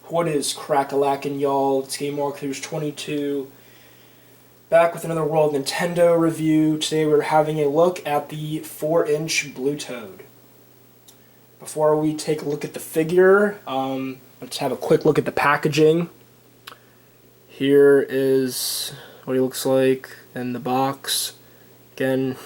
What is crack-a-lackin', y'all? It's Game Walkthroughs 22. Back with another World Nintendo review. Today we're having a look at the 4-inch Blue Toad. Before we take a look at the figure, let's have a quick look at the packaging. Here is what he looks like in the box. Again,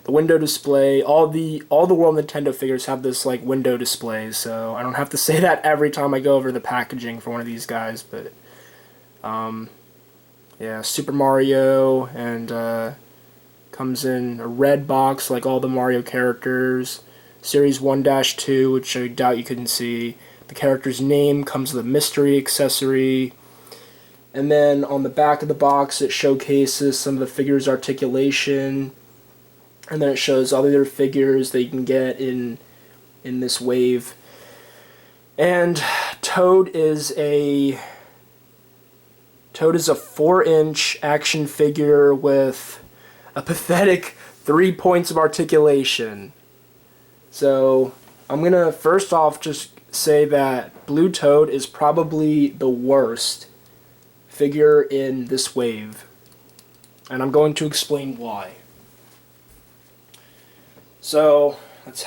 the window display. All the World Nintendo figures have this like window display, so I don't have to say that every time I go over the packaging for one of these guys. But yeah, Super Mario, and comes in a red box like all the Mario characters. Series 1-2, which I doubt you couldn't see. The character's name comes with a mystery accessory. And then on the back of the box it showcases some of the figure's articulation. And then it shows all the other figures that you can get in this wave. And Toad is a 4-inch action figure with a pathetic 3 points of articulation. So I'm gonna first off just say that Blue Toad is probably the worst figure in this wave. And I'm going to explain why. So let's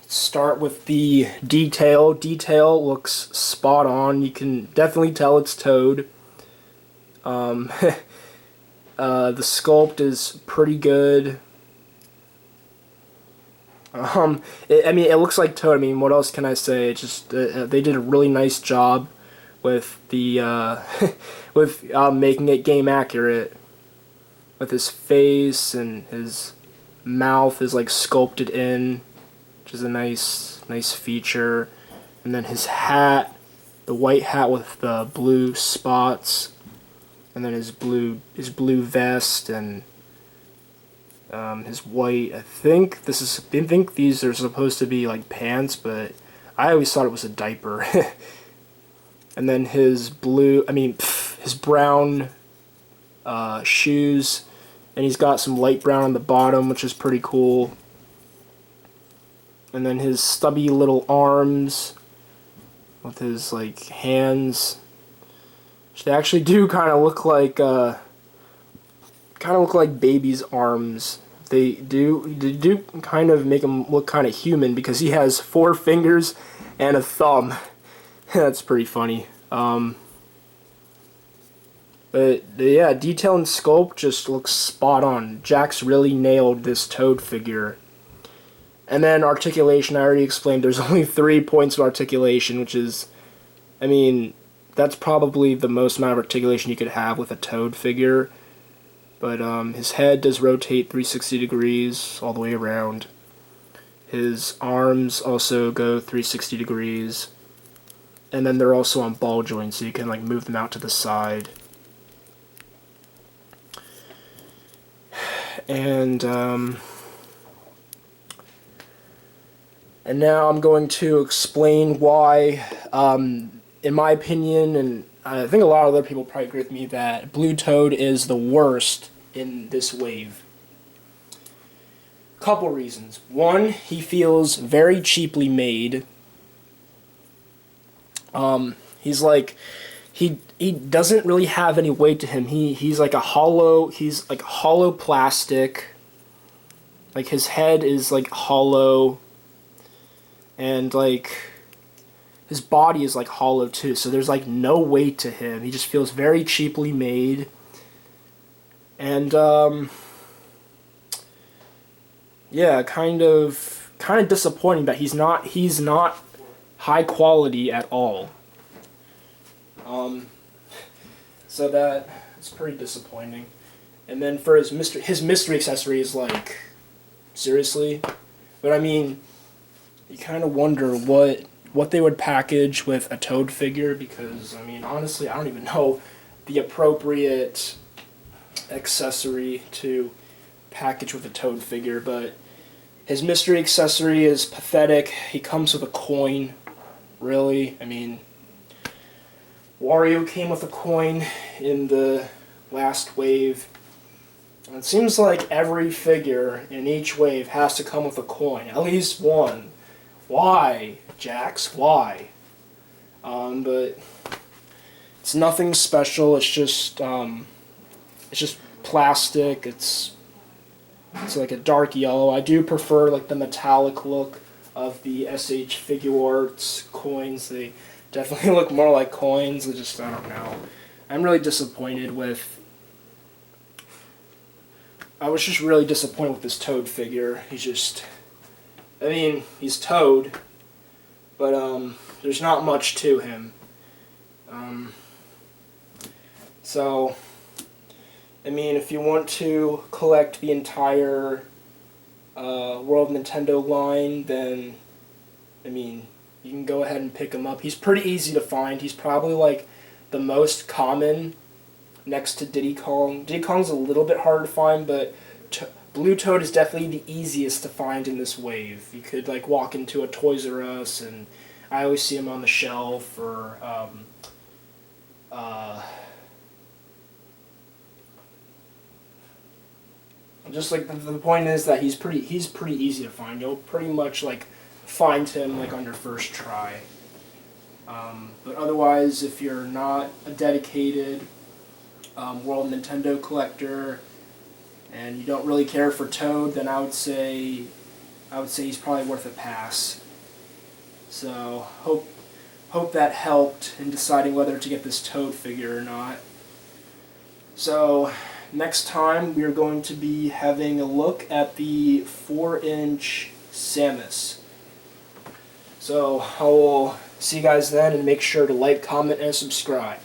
start with the detail. Detail looks spot on. You can definitely tell it's Toad. The sculpt is pretty good. It looks like Toad. I mean, what else can I say? It's just they did a really nice job with the making it game accurate. With his face and his mouth is like sculpted in, which is a nice feature. And then his hat, the white hat with the blue spots, and then his blue vest and his white. I think these are supposed to be like pants, but I always thought it was a diaper. And then his brown shoes. And he's got some light brown on the bottom, which is pretty cool. And then his stubby little arms with his like hands, which they actually do kind of look like babies' arms. They do kind of make him look kind of human because he has 4 fingers and a thumb. That's pretty funny. But yeah, detail and sculpt just looks spot on. Jack's really nailed this Toad figure. And then articulation, I already explained there's only 3 points of articulation, which is, I mean, that's probably the most amount of articulation you could have with a Toad figure. But his head does rotate 360 degrees all the way around. His arms also go 360 degrees. And then they're also on ball joints, so you can like move them out to the side. And now I'm going to explain why, in my opinion, and I think a lot of other people probably agree with me, that Blue Toad is the worst in this wave. Couple reasons. One, he feels very cheaply made. He's like, he doesn't really have any weight to him. He's like hollow plastic. Like his head is like hollow, and like his body is like hollow too. So there's like no weight to him. He just feels very cheaply made. And yeah, kind of disappointing that he's not high quality at all. So that's pretty disappointing. And then for his mystery accessory is like, seriously? But I mean, you kind of wonder what they would package with a Toad figure, because I mean, honestly, I don't even know the appropriate accessory to package with a Toad figure. But his mystery accessory is pathetic. He comes with a coin. Really? I mean, Wario came with a coin in the last wave. And it seems like every figure in each wave has to come with a coin. At least one. Why, Jax? Why? But it's nothing special. It's just plastic. It's like a dark yellow. I do prefer like the metallic look of the SH Figure Arts coins. They definitely look more like coins. I don't know. I'm really disappointed with. I was just really disappointed with this Toad figure. He's Toad, but there's not much to him. So, if you want to collect the entire World Nintendo line, then, you can go ahead and pick him up. He's pretty easy to find. He's probably, like, the most common next to Diddy Kong. Diddy Kong's a little bit harder to find, but Blue Toad is definitely the easiest to find in this wave. You could, like, walk into a Toys R Us, and I always see him on the shelf, or, just like the point is that he's pretty easy to find. You'll pretty much like find him like on your first try. But otherwise, if you're not a dedicated World Nintendo collector and you don't really care for Toad, then I would say he's probably worth a pass. So hope that helped in deciding whether to get this Toad figure or not. So next time we are going to be having a look at the 4-inch Samus. So I will see you guys then, and make sure to like, comment, and subscribe.